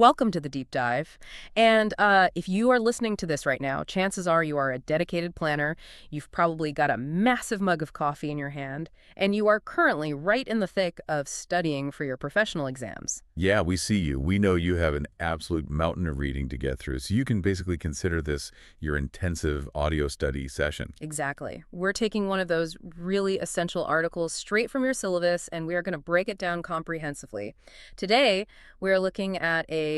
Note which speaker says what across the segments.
Speaker 1: Welcome to the deep dive. And if you are listening to this right now, chances are you are a dedicated planner. You've probably got a massive mug of coffee in your hand, and you are currently right in the thick of studying for your professional exams.
Speaker 2: Yeah, we see you. We know you have an absolute mountain of reading to get through, so you can basically consider this your intensive audio study session.
Speaker 1: Exactly. We're taking one of those really essential articles straight from your syllabus, and we are going to break it down comprehensively. Today, we're looking at a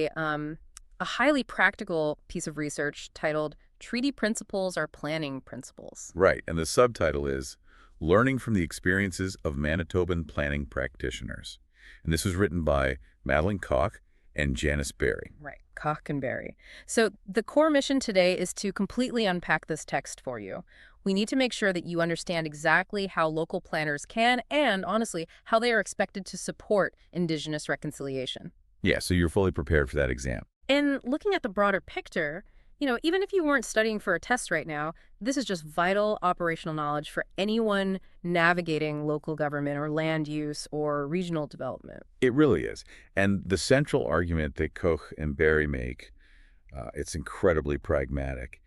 Speaker 1: highly practical piece of research titled Treaty Principles Are Planning Principles.
Speaker 2: Right, and the subtitle is Learning from the Experiences of Manitoban Planning Practitioners. And this was written by Madeline Koch and Janice Berry.
Speaker 1: Right, Koch and Berry. So the core mission today is to completely unpack this text for you. We need to make sure that you understand exactly how local planners can and, honestly, how they are expected to support Indigenous reconciliation.
Speaker 2: Yeah, so you're fully prepared for that exam.
Speaker 1: And looking at the broader picture, even if you weren't studying for a test right now, this is just vital operational knowledge for anyone navigating local government or land use or regional development.
Speaker 2: It really is. And the central argument that Koch and Berry make, it's incredibly pragmatic.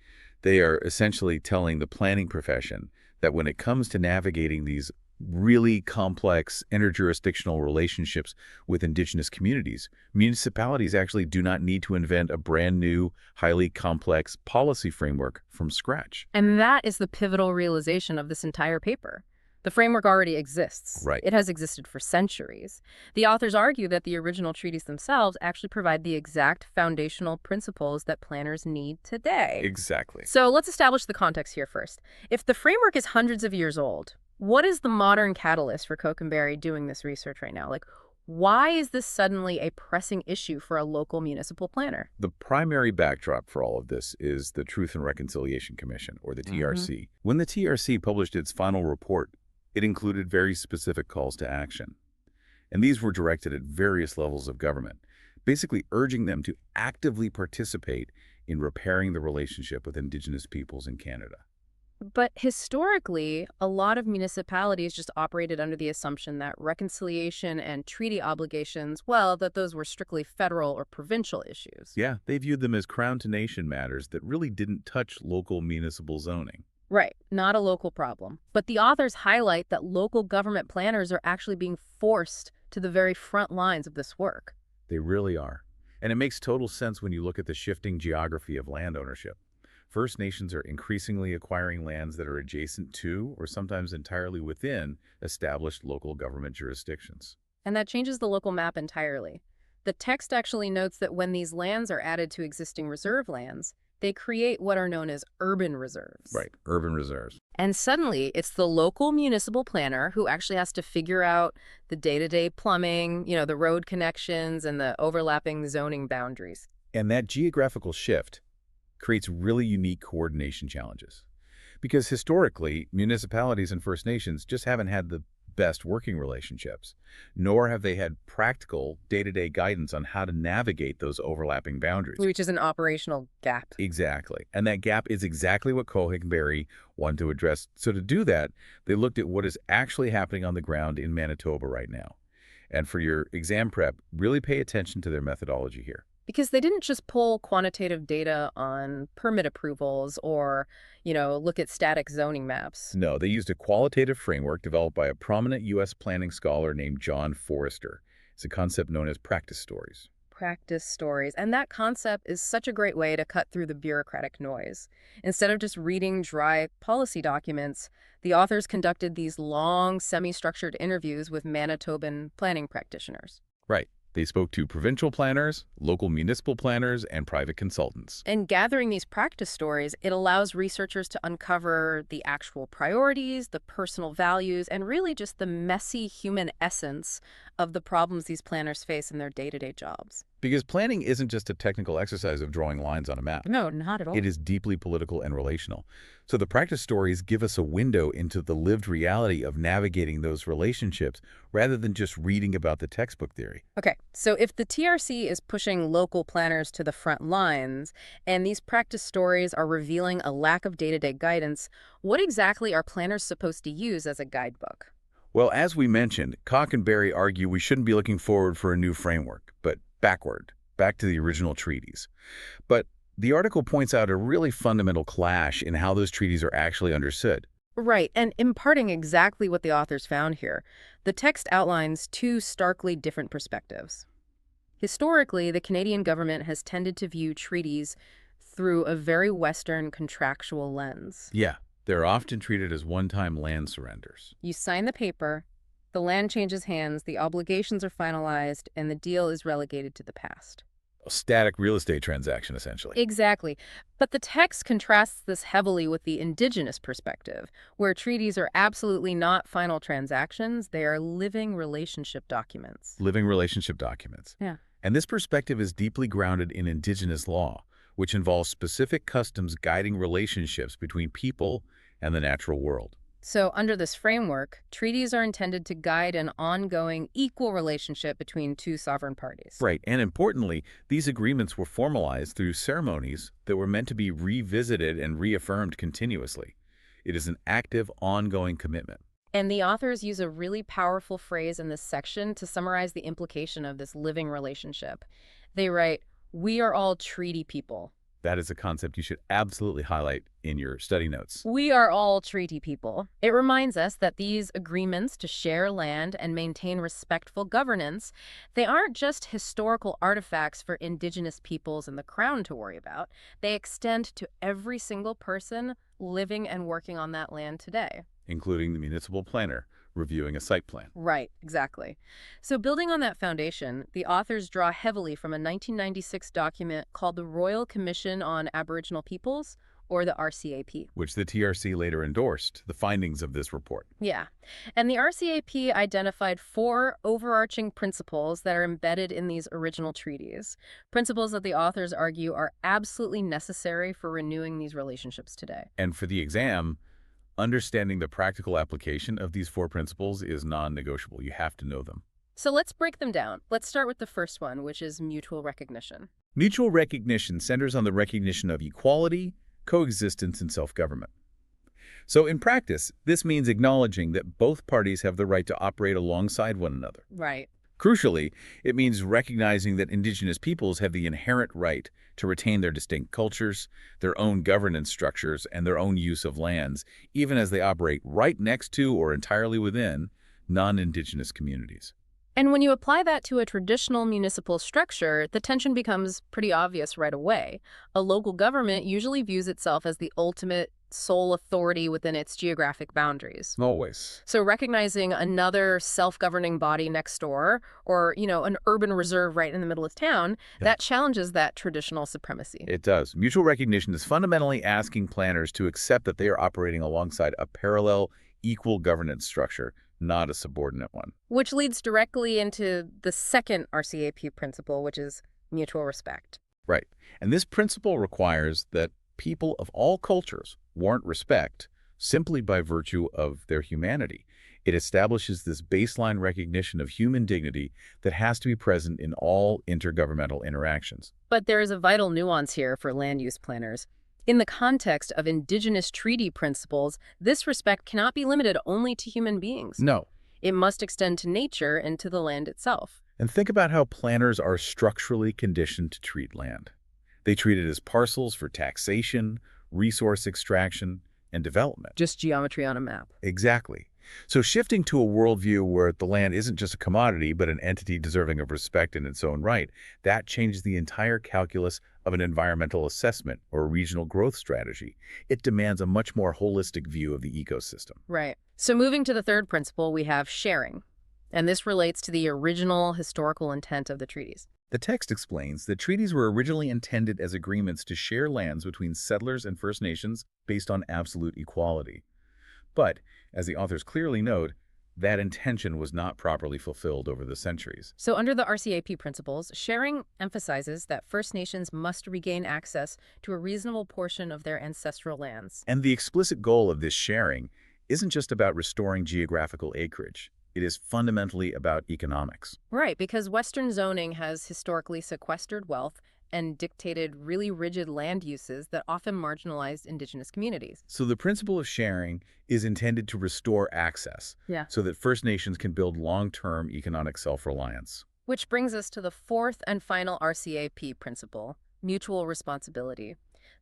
Speaker 2: They are essentially telling the planning profession that when it comes to navigating these really complex interjurisdictional relationships with Indigenous communities, municipalities actually do not need to invent a brand new, highly complex policy framework from scratch.
Speaker 1: And that is the pivotal realization of this entire paper. The framework already exists.
Speaker 2: Right.
Speaker 1: It has existed for centuries. The authors argue that the original treaties themselves actually provide the exact foundational principles that planners need today.
Speaker 2: Exactly.
Speaker 1: So let's establish the context here first. If the framework is hundreds of years old, what is the modern catalyst for Koch and Berry doing this research right now? Why is this suddenly a pressing issue for a local municipal planner?
Speaker 2: The primary backdrop for all of this is the Truth and Reconciliation Commission, or the TRC. When the TRC published its final report, it included very specific calls to action. And these were directed at various levels of government, basically urging them to actively participate in repairing the relationship with Indigenous peoples in Canada.
Speaker 1: But historically, a lot of municipalities just operated under the assumption that reconciliation and treaty obligations, well, that those were strictly federal or provincial issues.
Speaker 2: Yeah, they viewed them as crown-to-nation matters that really didn't touch local municipal zoning.
Speaker 1: Right, not a local problem. But the authors highlight that local government planners are actually being forced to the very front lines of this work.
Speaker 2: They really are. And it makes total sense when you look at the shifting geography of land ownership. First Nations are increasingly acquiring lands that are adjacent to, or sometimes entirely within, established local government jurisdictions.
Speaker 1: And that changes the local map entirely. The text actually notes that when these lands are added to existing reserve lands, they create what are known as urban reserves.
Speaker 2: Right, urban reserves.
Speaker 1: And suddenly, it's the local municipal planner who actually has to figure out the day-to-day plumbing, the road connections, and the overlapping zoning boundaries.
Speaker 2: And that geographical shift creates really unique coordination challenges. Because historically, municipalities and First Nations just haven't had the best working relationships, nor have they had practical day-to-day guidance on how to navigate those overlapping boundaries.
Speaker 1: Which is an operational gap.
Speaker 2: Exactly. And that gap is exactly what Koch and Berry wanted to address. So to do that, they looked at what is actually happening on the ground in Manitoba right now. And for your exam prep, really pay attention to their methodology here.
Speaker 1: Because they didn't just pull quantitative data on permit approvals or, look at static zoning maps.
Speaker 2: No, they used a qualitative framework developed by a prominent U.S. planning scholar named John Forrester. It's a concept known as practice stories.
Speaker 1: Practice stories. And that concept is such a great way to cut through the bureaucratic noise. Instead of just reading dry policy documents, the authors conducted these long, semi-structured interviews with Manitoban planning practitioners.
Speaker 2: Right. They spoke to provincial planners, local municipal planners, and private consultants.
Speaker 1: And gathering these practice stories, it allows researchers to uncover the actual priorities, the personal values, and really just the messy human essence of the problems these planners face in their day-to-day jobs.
Speaker 2: Because planning isn't just a technical exercise of drawing lines on a map.
Speaker 1: No, not at all.
Speaker 2: It is deeply political and relational. So the practice stories give us a window into the lived reality of navigating those relationships rather than just reading about the textbook theory.
Speaker 1: Okay, so if the TRC is pushing local planners to the front lines and these practice stories are revealing a lack of day-to-day guidance, what exactly are planners supposed to use as a guidebook?
Speaker 2: Well, as we mentioned, Koch and Berry argue we shouldn't be looking forward for a new framework, but backward. back to the original treaties. But the article points out a really fundamental clash in how those treaties are actually understood.
Speaker 1: Right, and imparting exactly what the authors found here, the text outlines two starkly different perspectives. Historically, the Canadian government has tended to view treaties through a very Western contractual lens.
Speaker 2: Yeah, they're often treated as one-time land surrenders.
Speaker 1: You sign the paper, the land changes hands, the obligations are finalized, and the deal is relegated to the past.
Speaker 2: A static real estate transaction, essentially.
Speaker 1: Exactly. But the text contrasts this heavily with the indigenous perspective, where treaties are absolutely not final transactions, they are living relationship documents.
Speaker 2: Living relationship documents.
Speaker 1: Yeah.
Speaker 2: And this perspective is deeply grounded in indigenous law, which involves specific customs guiding relationships between people and the natural world.
Speaker 1: So, under this framework, treaties are intended to guide an ongoing, equal relationship between two sovereign parties.
Speaker 2: Right, and importantly, these agreements were formalized through ceremonies that were meant to be revisited and reaffirmed continuously. It is an active, ongoing commitment.
Speaker 1: And the authors use a really powerful phrase in this section to summarize the implication of this living relationship. They write, "We are all treaty people."
Speaker 2: That is a concept you should absolutely highlight in your study notes.
Speaker 1: We are all treaty people. It reminds us that these agreements to share land and maintain respectful governance, they aren't just historical artifacts for indigenous peoples and the crown to worry about. They extend to every single person living and working on that land today.
Speaker 2: Including the municipal planner reviewing a site plan.
Speaker 1: Right, exactly. So building on that foundation, the authors draw heavily from a 1996 document called the Royal Commission on Aboriginal Peoples, or the RCAP.
Speaker 2: Which the TRC later endorsed, the findings of this report.
Speaker 1: Yeah. And the RCAP identified four overarching principles that are embedded in these original treaties. Principles that the authors argue are absolutely necessary for renewing these relationships today.
Speaker 2: And for the exam, understanding the practical application of these four principles is non-negotiable. You have to know them.
Speaker 1: So let's break them down. Let's start with the first one, which is mutual recognition.
Speaker 2: Mutual recognition centers on the recognition of equality, coexistence, and self-government. So in practice, this means acknowledging that both parties have the right to operate alongside one another.
Speaker 1: Right.
Speaker 2: Crucially, it means recognizing that indigenous peoples have the inherent right to retain their distinct cultures, their own governance structures, and their own use of lands, even as they operate right next to or entirely within non-indigenous communities.
Speaker 1: And when you apply that to a traditional municipal structure, the tension becomes pretty obvious right away. A local government usually views itself as the ultimate sole authority within its geographic boundaries.
Speaker 2: Always.
Speaker 1: So recognizing another self-governing body next door or, an urban reserve right in the middle of town, that challenges that traditional supremacy.
Speaker 2: It does. Mutual recognition is fundamentally asking planners to accept that they are operating alongside a parallel, equal governance structure, not a subordinate one.
Speaker 1: Which leads directly into the second RCAP principle, which is mutual respect.
Speaker 2: Right. And this principle requires that people of all cultures warrant respect simply by virtue of their humanity. It establishes this baseline recognition of human dignity that has to be present in all intergovernmental interactions.
Speaker 1: But there is a vital nuance here for land use planners. In the context of indigenous treaty principles, this respect cannot be limited only to human beings.
Speaker 2: No.
Speaker 1: It must extend to nature and to the land itself.
Speaker 2: And think about how planners are structurally conditioned to treat land. They treat it as parcels for taxation, resource extraction, and development.
Speaker 1: Just geometry on a map.
Speaker 2: Exactly. So shifting to a worldview where the land isn't just a commodity, but an entity deserving of respect in its own right, that changes the entire calculus of an environmental assessment or regional growth strategy. It demands a much more holistic view of the ecosystem.
Speaker 1: Right. So moving to the third principle, we have sharing. And this relates to the original historical intent of the treaties.
Speaker 2: The text explains that treaties were originally intended as agreements to share lands between settlers and First Nations based on absolute equality. But, as the authors clearly note, that intention was not properly fulfilled over the centuries.
Speaker 1: So under the RCAP principles, sharing emphasizes that First Nations must regain access to a reasonable portion of their ancestral lands.
Speaker 2: And the explicit goal of this sharing isn't just about restoring geographical acreage. It is fundamentally about economics.
Speaker 1: Right, because Western zoning has historically sequestered wealth and dictated really rigid land uses that often marginalized indigenous communities.
Speaker 2: So the principle of sharing is intended to restore access so that First Nations can build long-term economic self-reliance.
Speaker 1: Which brings us to the fourth and final RCAP principle, mutual responsibility.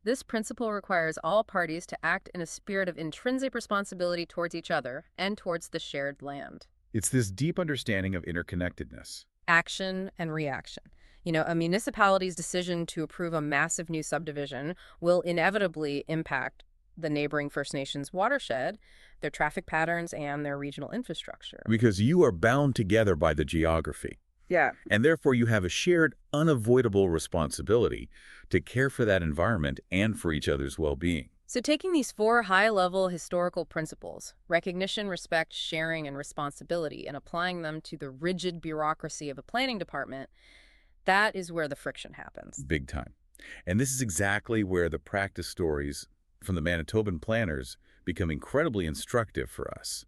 Speaker 1: This principle requires all parties to act in a spirit of intrinsic responsibility towards each other and towards the shared land.
Speaker 2: It's this deep understanding of interconnectedness.
Speaker 1: Action and reaction. A municipality's decision to approve a massive new subdivision will inevitably impact the neighboring First Nations watershed, their traffic patterns, and their regional infrastructure.
Speaker 2: Because you are bound together by the geography.
Speaker 1: Yeah.
Speaker 2: And therefore, you have a shared, unavoidable responsibility to care for that environment and for each other's well-being.
Speaker 1: So taking these four high-level historical principles, recognition, respect, sharing, and responsibility, and applying them to the rigid bureaucracy of a planning department, that is where the friction happens.
Speaker 2: Big time. And this is exactly where the practice stories from the Manitoban planners become incredibly instructive for us.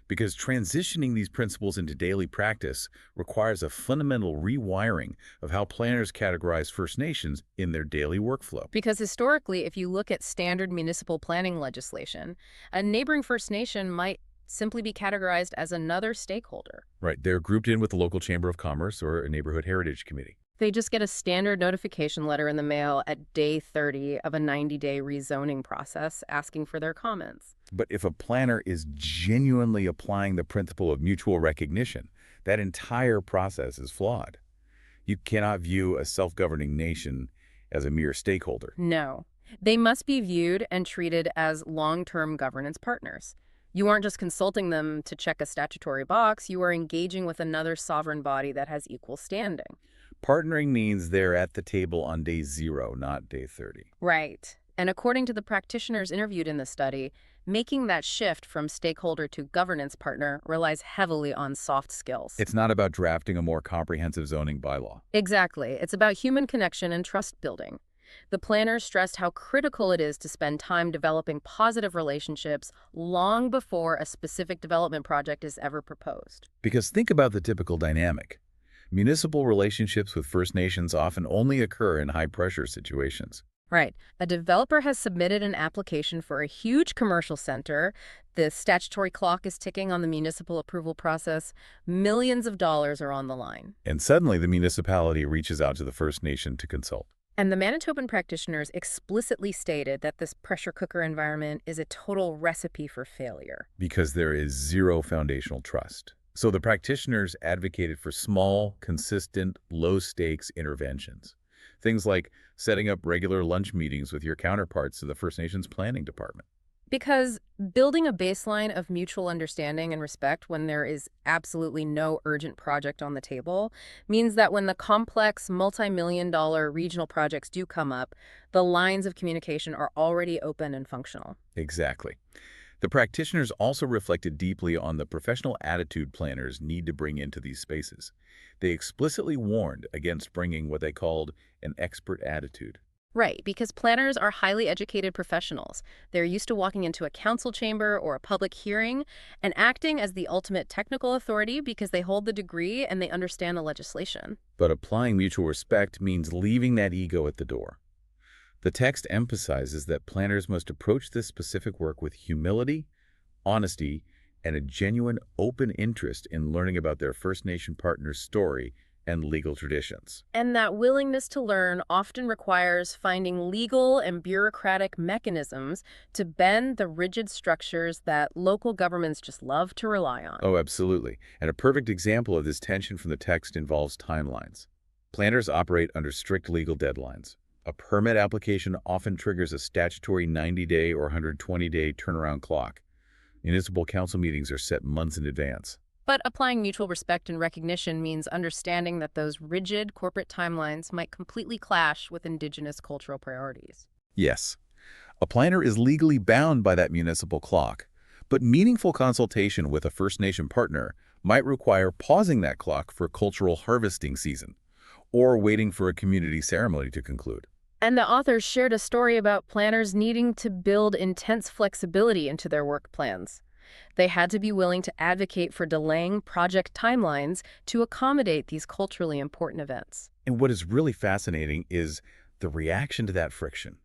Speaker 2: Because transitioning these principles into daily practice requires a fundamental rewiring of how planners categorize First Nations in their daily workflow.
Speaker 1: Because historically, if you look at standard municipal planning legislation, a neighboring First Nation might simply be categorized as another stakeholder.
Speaker 2: Right, they're grouped in with the local chamber of commerce or a neighborhood heritage committee.
Speaker 1: They just get a standard notification letter in the mail at day 30 of a 90-day rezoning process asking for their comments.
Speaker 2: But if a planner is genuinely applying the principle of mutual recognition, that entire process is flawed. You cannot view a self-governing nation as a mere stakeholder.
Speaker 1: No. They must be viewed and treated as long-term governance partners. You aren't just consulting them to check a statutory box, you are engaging with another sovereign body that has equal standing.
Speaker 2: Partnering means they're at the table on day 0, not day 30.
Speaker 1: Right. And according to the practitioners interviewed in the study, making that shift from stakeholder to governance partner relies heavily on soft skills.
Speaker 2: It's not about drafting a more comprehensive zoning bylaw.
Speaker 1: Exactly. It's about human connection and trust building. The planners stressed how critical it is to spend time developing positive relationships long before a specific development project is ever proposed.
Speaker 2: Because think about the typical dynamic. Municipal relationships with First Nations often only occur in high-pressure situations.
Speaker 1: Right. A developer has submitted an application for a huge commercial center. The statutory clock is ticking on the municipal approval process. Millions of dollars are on the line.
Speaker 2: And suddenly the municipality reaches out to the First Nation to consult.
Speaker 1: And the Manitoban practitioners explicitly stated that this pressure cooker environment is a total recipe for failure.
Speaker 2: Because there is zero foundational trust. So the practitioners advocated for small, consistent, low-stakes interventions. Things like setting up regular lunch meetings with your counterparts in the First Nations Planning Department.
Speaker 1: Because building a baseline of mutual understanding and respect when there is absolutely no urgent project on the table means that when the complex multi-million-dollar regional projects do come up, the lines of communication are already open and functional.
Speaker 2: Exactly. The practitioners also reflected deeply on the professional attitude planners need to bring into these spaces. They explicitly warned against bringing what they called an expert attitude.
Speaker 1: Right, because planners are highly educated professionals. They're used to walking into a council chamber or a public hearing and acting as the ultimate technical authority because they hold the degree and they understand the legislation.
Speaker 2: But applying mutual respect means leaving that ego at the door. The text emphasizes that planners must approach this specific work with humility, honesty, and a genuine open interest in learning about their First Nation partner's story and legal traditions.
Speaker 1: And that willingness to learn often requires finding legal and bureaucratic mechanisms to bend the rigid structures that local governments just love to rely on.
Speaker 2: Oh, absolutely. And a perfect example of this tension from the text involves timelines. Planners operate under strict legal deadlines. A permit application often triggers a statutory 90-day or 120-day turnaround clock. Municipal council meetings are set months in advance.
Speaker 1: But applying mutual respect and recognition means understanding that those rigid corporate timelines might completely clash with Indigenous cultural priorities.
Speaker 2: Yes, a planner is legally bound by that municipal clock, but meaningful consultation with a First Nation partner might require pausing that clock for cultural harvesting season or waiting for a community ceremony to conclude.
Speaker 1: And the authors shared a story about planners needing to build intense flexibility into their work plans. They had to be willing to advocate for delaying project timelines to accommodate these culturally important events.
Speaker 2: And what is really fascinating is the reaction to that friction.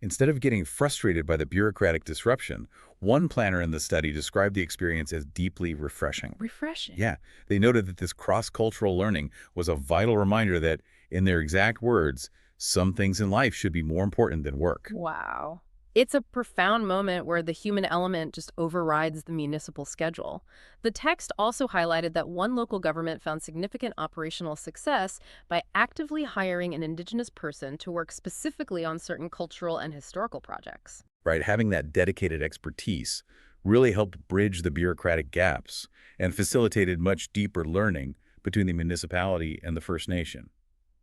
Speaker 2: Instead of getting frustrated by the bureaucratic disruption, one planner in the study described the experience as deeply refreshing.
Speaker 1: Refreshing.
Speaker 2: Yeah, they noted that this cross-cultural learning was a vital reminder that, in their exact words, some things in life should be more important than work.
Speaker 1: Wow. It's a profound moment where the human element just overrides the municipal schedule. The text also highlighted that one local government found significant operational success by actively hiring an indigenous person to work specifically on certain cultural and historical projects.
Speaker 2: Right? Having that dedicated expertise really helped bridge the bureaucratic gaps and facilitated much deeper learning between the municipality and the First Nation.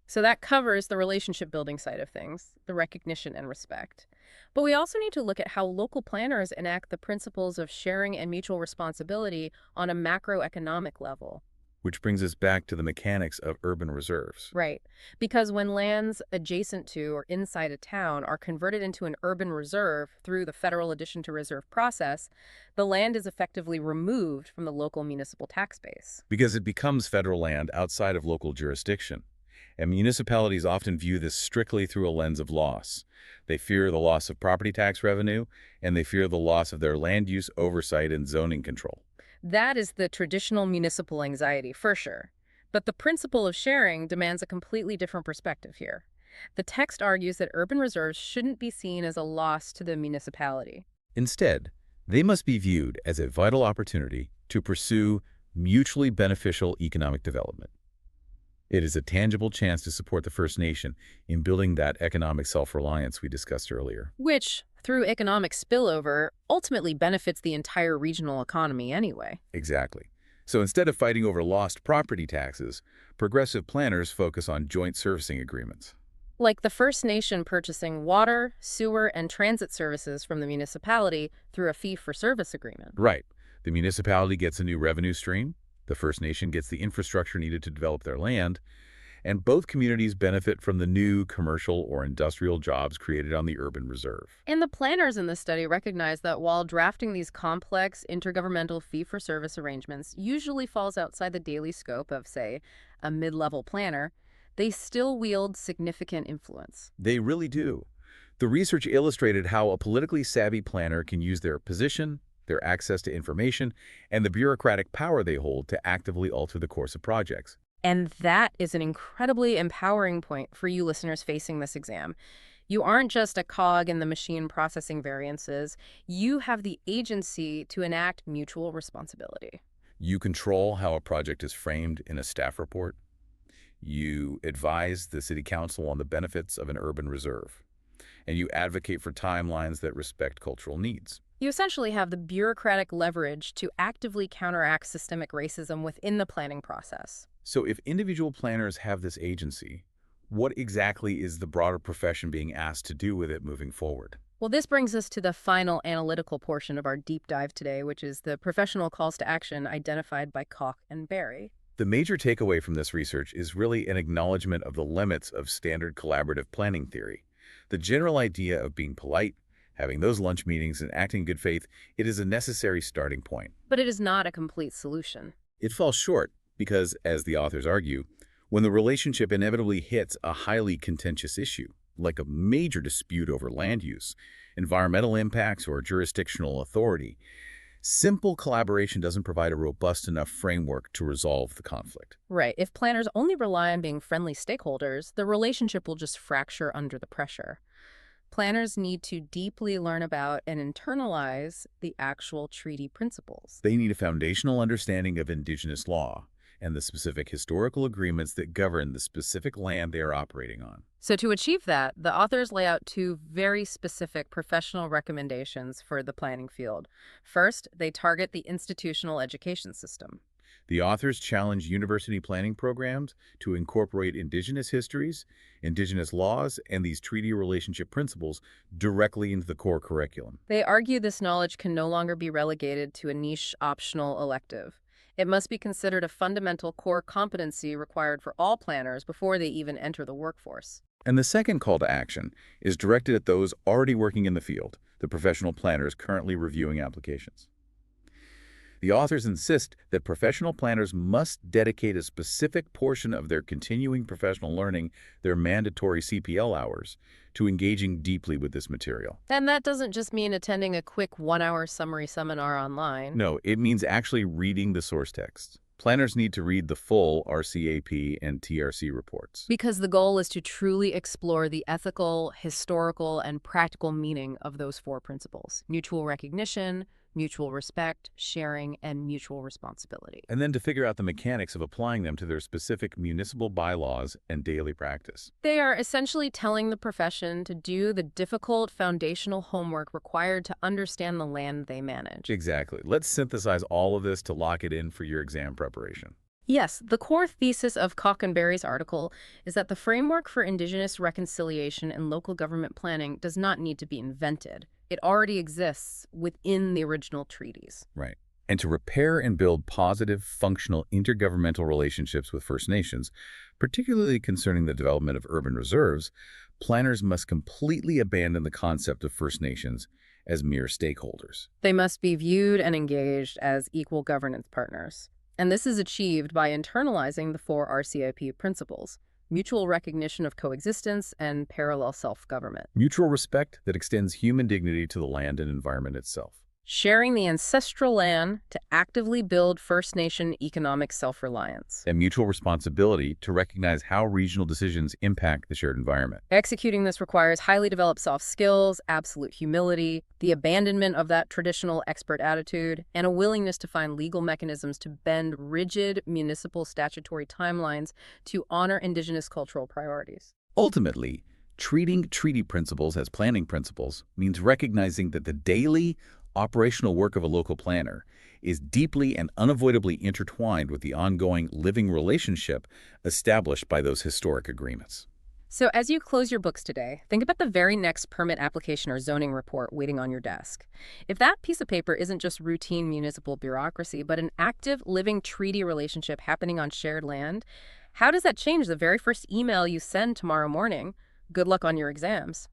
Speaker 1: So that covers the relationship building side of things, the recognition and respect. But we also need to look at how local planners enact the principles of sharing and mutual responsibility on a macroeconomic level.
Speaker 2: Which brings us back to the mechanics of urban reserves.
Speaker 1: Right. Because when lands adjacent to or inside a town are converted into an urban reserve through the federal addition to reserve process, the land is effectively removed from the local municipal tax base.
Speaker 2: Because it becomes federal land outside of local jurisdiction. And municipalities often view this strictly through a lens of loss. They fear the loss of property tax revenue, and they fear the loss of their land use oversight and zoning control.
Speaker 1: That is the traditional municipal anxiety, for sure. But the principle of sharing demands a completely different perspective here. The text argues that urban reserves shouldn't be seen as a loss to the municipality.
Speaker 2: Instead, they must be viewed as a vital opportunity to pursue mutually beneficial economic development. It is a tangible chance to support the First Nation in building that economic self-reliance we discussed earlier.
Speaker 1: Which, through economic spillover, ultimately benefits the entire regional economy anyway.
Speaker 2: Exactly. So instead of fighting over lost property taxes, progressive planners focus on joint servicing agreements.
Speaker 1: Like the First Nation purchasing water, sewer, and transit services from the municipality through a fee-for-service agreement.
Speaker 2: Right. The municipality gets a new revenue stream, the First Nation gets the infrastructure needed to develop their land, and both communities benefit from the new commercial or industrial jobs created on the urban reserve.
Speaker 1: And the planners in the study recognize that while drafting these complex intergovernmental fee-for-service arrangements usually falls outside the daily scope of, say, a mid-level planner, they still wield significant influence.
Speaker 2: They really do. The research illustrated how a politically savvy planner can use their position, their access to information, and the bureaucratic power they hold to actively alter the course of projects.
Speaker 1: And that is an incredibly empowering point for you listeners facing this exam. You aren't just a cog in the machine processing variances. You have the agency to enact mutual responsibility.
Speaker 2: You control how a project is framed in a staff report. You advise the city council on the benefits of an urban reserve. And you advocate for timelines that respect cultural needs.
Speaker 1: You essentially have the bureaucratic leverage to actively counteract systemic racism within the planning process.
Speaker 2: So if individual planners have this agency, what exactly is the broader profession being asked to do with it moving forward?
Speaker 1: Well, this brings us to the final analytical portion of our deep dive today, which is the professional calls to action identified by Koch and Barry.
Speaker 2: The major takeaway from this research is really an acknowledgement of the limits of standard collaborative planning theory. The general idea of being polite, having those lunch meetings, and acting in good faith, it is a necessary starting point.
Speaker 1: But it is not a complete solution.
Speaker 2: It falls short because, as the authors argue, when the relationship inevitably hits a highly contentious issue, like a major dispute over land use, environmental impacts, or jurisdictional authority, simple collaboration doesn't provide a robust enough framework to resolve the conflict.
Speaker 1: Right. If planners only rely on being friendly stakeholders, the relationship will just fracture under the pressure. Planners need to deeply learn about and internalize the actual treaty principles.
Speaker 2: They need a foundational understanding of indigenous law and the specific historical agreements that govern the specific land they are operating on.
Speaker 1: So to achieve that, the authors lay out two very specific professional recommendations for the planning field. First, they target the institutional education system.
Speaker 2: The authors challenge university planning programs to incorporate indigenous histories, indigenous laws, and these treaty relationship principles directly into the core curriculum.
Speaker 1: They argue this knowledge can no longer be relegated to a niche optional elective. It must be considered a fundamental core competency required for all planners before they even enter the workforce.
Speaker 2: And the second call to action is directed at those already working in the field, the professional planners currently reviewing applications. The authors insist that professional planners must dedicate a specific portion of their continuing professional learning, their mandatory CPL hours, to engaging deeply with this material.
Speaker 1: And that doesn't just mean attending a quick 1-hour summary seminar online.
Speaker 2: No, it means actually reading the source text. Planners need to read the full RCAP and TRC reports.
Speaker 1: Because the goal is to truly explore the ethical, historical, and practical meaning of those four principles: mutual recognition, mutual respect, sharing, and mutual responsibility.
Speaker 2: And then to figure out the mechanics of applying them to their specific municipal bylaws and daily practice.
Speaker 1: They are essentially telling the profession to do the difficult foundational homework required to understand the land they manage.
Speaker 2: Exactly. Let's synthesize all of this to lock it in for your exam preparation.
Speaker 1: Yes, the core thesis of Koch and Berry's article is that the framework for Indigenous reconciliation and local government planning does not need to be invented. It already exists within the original treaties.
Speaker 2: Right. And to repair and build positive, functional intergovernmental relationships with First Nations, particularly concerning the development of urban reserves, planners must completely abandon the concept of First Nations as mere stakeholders.
Speaker 1: They must be viewed and engaged as equal governance partners. And this is achieved by internalizing the four RCIP principles: mutual recognition of coexistence and parallel self-government,
Speaker 2: Mutual respect that extends human dignity to the land and environment itself.
Speaker 1: sharing the ancestral land to actively build First Nation economic self-reliance,
Speaker 2: And mutual responsibility to recognize how regional decisions impact the shared environment.
Speaker 1: executing this requires highly developed soft skills, absolute humility, the abandonment of that traditional expert attitude, and a willingness to find legal mechanisms to bend rigid municipal statutory timelines to honor Indigenous cultural priorities.
Speaker 2: Ultimately, treating treaty principles as planning principles means recognizing that the daily, operational work of a local planner is deeply and unavoidably intertwined with the ongoing living relationship established by those historic agreements.
Speaker 1: So as you close your books today, think about the very next permit application or zoning report waiting on your desk. If that piece of paper isn't just routine municipal bureaucracy, but an active, living treaty relationship happening on shared land, how does that change the very first email you send tomorrow morning? Good luck on your exams.